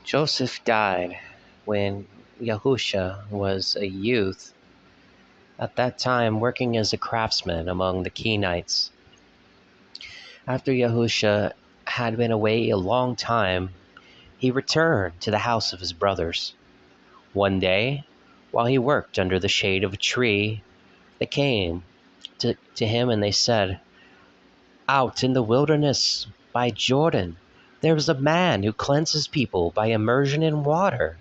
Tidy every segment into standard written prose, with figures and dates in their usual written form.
Joseph died when Yahusha was a youth, at that time working as a craftsman among the Kenites. After Yahusha had been away a long time, he returned to the house of his brothers. One day, while he worked under the shade of a tree, they came to him and they said, "Out in the wilderness by Jordan, there is a man who cleanses people by immersion in water.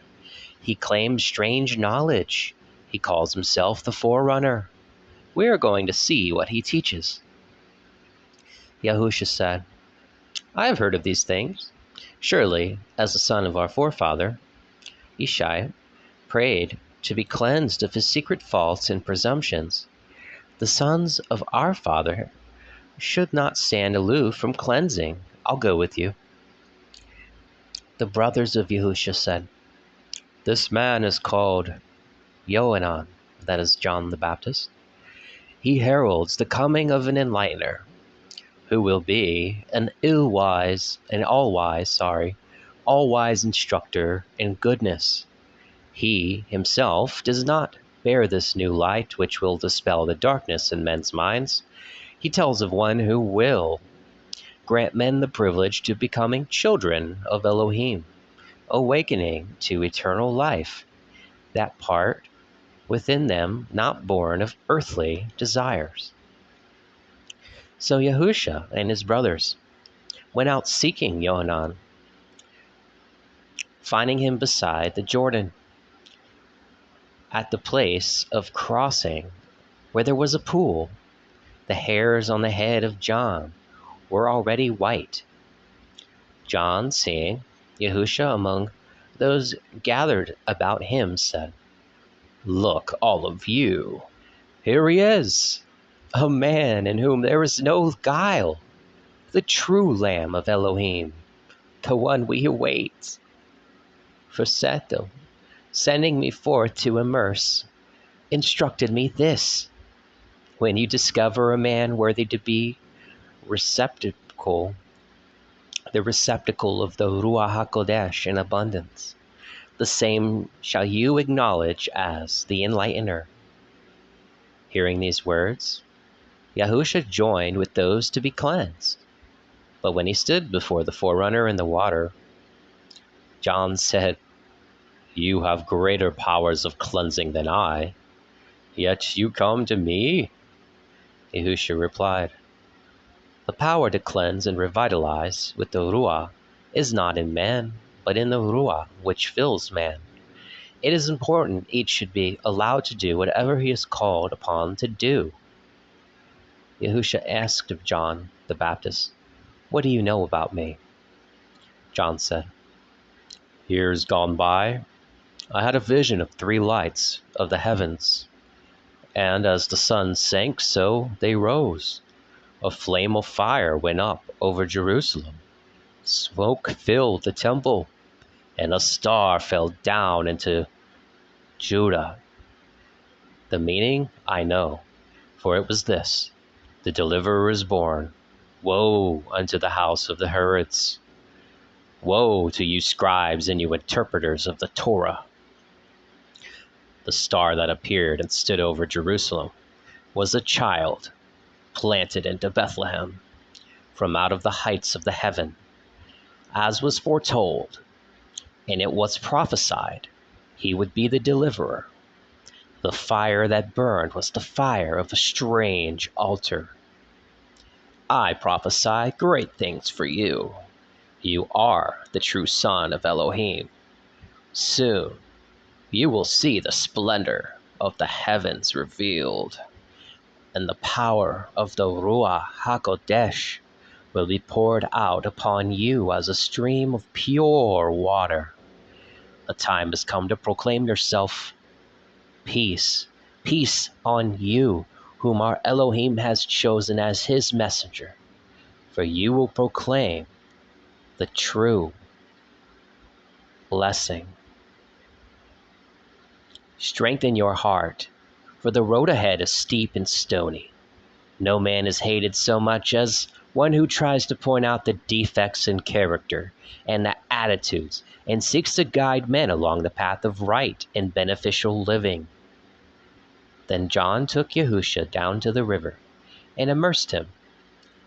He claims strange knowledge. He calls himself the Forerunner. We are going to see what he teaches." Yahusha said, "I have heard of these things. Surely, as the son of our forefather, Ishai, prayed to be cleansed of his secret faults and presumptions, the sons of our father should not stand aloof from cleansing. I'll go with you." The brothers of Yahusha said, "This man is called Yohanan," that is John the Baptist. "He heralds the coming of an enlightener, who will be an all-wise instructor in goodness. He himself does not bear this new light which will dispel the darkness in men's minds. He tells of one who will grant men the privilege to becoming children of Elohim, awakening to eternal life, that part within them not born of earthly desires." So Yahusha and his brothers went out seeking Yohanan, finding him beside the Jordan, at the place of crossing where there was a pool. The hairs on the head of John were already white. John, seeing Yahusha among those gathered about him, said, "Look, all of you, here he is, a man in whom there is no guile, the true Lamb of Elohim, the one we await. For Setham, sending me forth to immerse, instructed me this: when you discover a man worthy to be receptacle, the receptacle of the Ruah HaKodesh in abundance, the same shall you acknowledge as the enlightener." Hearing these words, Yahusha joined with those to be cleansed. But when he stood before the forerunner in the water, John said, "You have greater powers of cleansing than I, yet you come to me?" Yahusha replied, "The power to cleanse and revitalize with the Ruah is not in man, but in the Ruah which fills man. It is important each should be allowed to do whatever he is called upon to do." Yahusha asked of John the Baptist, "What do you know about me?" John said, "Years gone by, I had a vision of three lights of the heavens, and as the sun sank, so they rose. A flame of fire went up over Jerusalem. Smoke filled the temple, and a star fell down into Judah. The meaning I know, for it was this: the deliverer is born. Woe unto the house of the Herods! Woe to you scribes and you interpreters of the Torah!" The star that appeared and stood over Jerusalem was a child planted into Bethlehem from out of the heights of the heaven, as was foretold, and it was prophesied he would be the deliverer. The fire that burned was the fire of a strange altar. I prophesy great things for you. You are the true son of Elohim. Soon you will see the splendor of the heavens revealed, and the power of the Ruah HaKodesh will be poured out upon you as a stream of pure water. The time has come to proclaim yourself. Peace, peace on you, whom our Elohim has chosen as his messenger, for you will proclaim the true blessing. Strengthen your heart, for the road ahead is steep and stony. No man is hated so much as one who tries to point out the defects in character and the attitudes and seeks to guide men along the path of right and beneficial living. Then John took Yahusha down to the river and immersed him,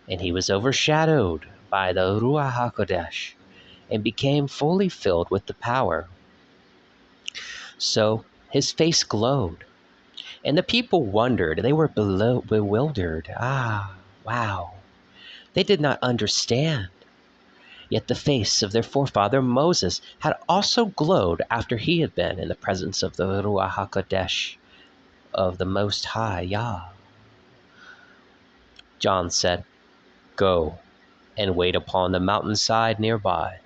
and he was overshadowed by the Ruah HaKodesh and became fully filled with the power. So his face glowed, and the people wondered. They were bewildered. Wow. They did not understand. Yet the face of their forefather Moses had also glowed after he had been in the presence of the Ruah HaKodesh of the Most High Yah. John said, "Go and wait upon the mountainside nearby."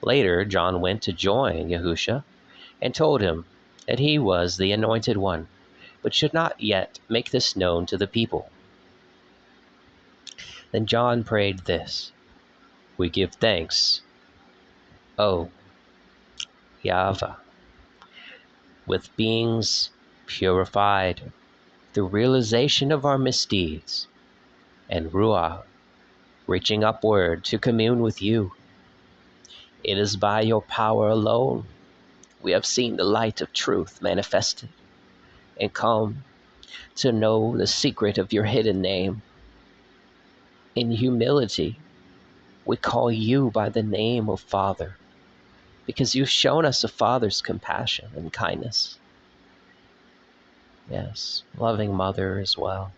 Later, John went to join Yahusha and told him that he was the Anointed One, but should not yet make this known to the people. Then John prayed this: "We give thanks, O Yahweh, with beings purified through realization of our misdeeds, and Ruah, reaching upward to commune with you. It is by your power alone we have seen the light of truth manifested and come to know the secret of your hidden name. In humility, we call you by the name of Father, because you've shown us a Father's compassion and kindness. Yes, loving Mother as well.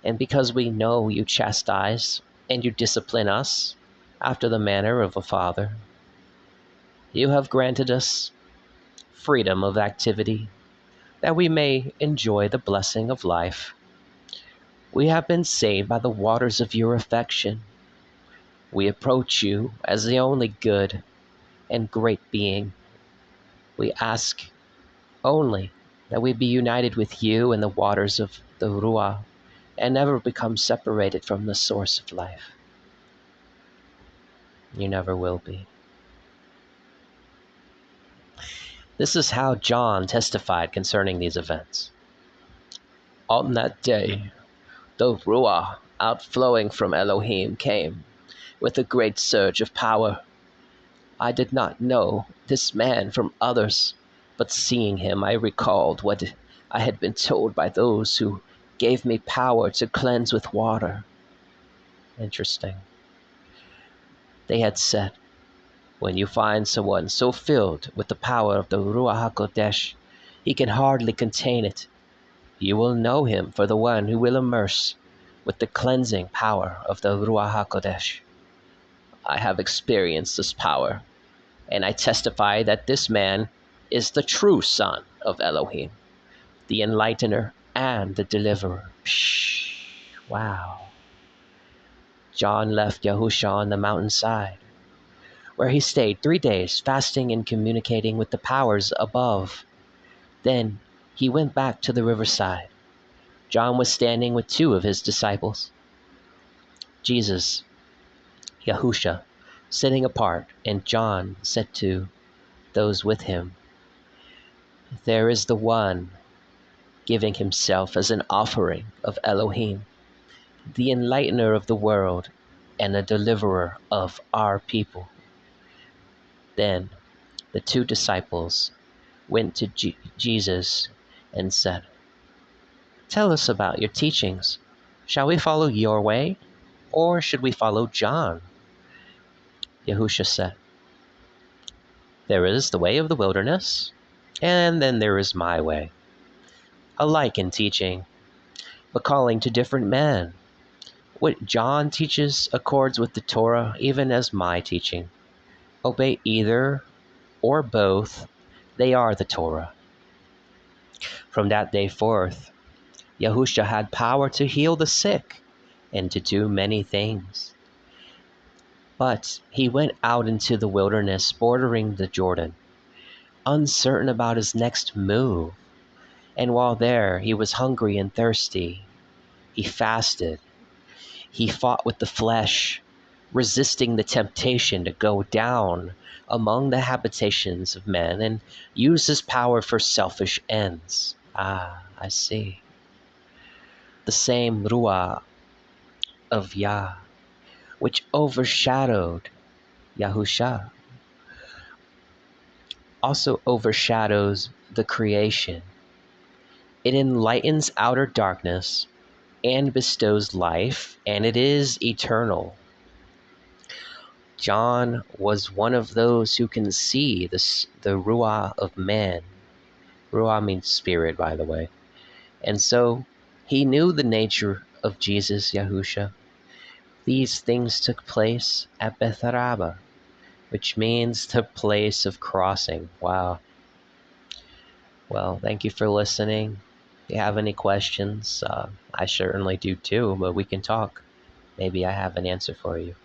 And because we know you chastise and you discipline us after the manner of a father, you have granted us freedom of activity, that we may enjoy the blessing of life. We have been saved by the waters of your affection. We approach you as the only good and great being. We ask only that we be united with you in the waters of the Ruah and never become separated from the source of life. You never will be." This is how John testified concerning these events. "On that day, the Ruah outflowing from Elohim came with a great surge of power. I did not know this man from others, but seeing him I recalled what I had been told by those who gave me power to cleanse with water." Interesting. They had said, when you find someone so filled with the power of the Ruah HaKodesh, he can hardly contain it. You will know him for the one who will immerse with the cleansing power of the Ruah HaKodesh. I have experienced this power, and I testify that this man is the true Son of Elohim, the Enlightener and the Deliverer. Psh, wow. John left Yahusha on the mountainside, where he stayed 3 days fasting and communicating with the powers above. Then he went back to the riverside. John was standing with 2 of his disciples. Jesus, Yahusha, sitting apart, and John said to those with him, "There is the one giving himself as an offering of Elohim, the enlightener of the world and the deliverer of our people." Then the 2 disciples went to Jesus and said, "Tell us about your teachings. Shall we follow your way, or should we follow John?" Yahusha said, "There is the way of the wilderness, and then there is my way, alike in teaching, but calling to different men. What John teaches accords with the Torah, even as my teaching. Obey either or both, they are the Torah." From that day forth, Yahusha had power to heal the sick and to do many things. But he went out into the wilderness bordering the Jordan, uncertain about his next move. And while there, he was hungry and thirsty. He fasted. He fought with the flesh, resisting the temptation to go down among the habitations of men and use his power for selfish ends. I see. The same Ruah of Yah, which overshadowed Yahusha, also overshadows the creation. It enlightens outer darkness and bestows life, and it is eternal. John was one of those who can see the Ruah of man. Ruah means spirit, by the way. And so he knew the nature of Jesus, Yahusha. These things took place at Betharaba, which means the place of crossing. Wow. Well, thank you for listening. If you have any questions, I certainly do too, but we can talk. Maybe I have an answer for you.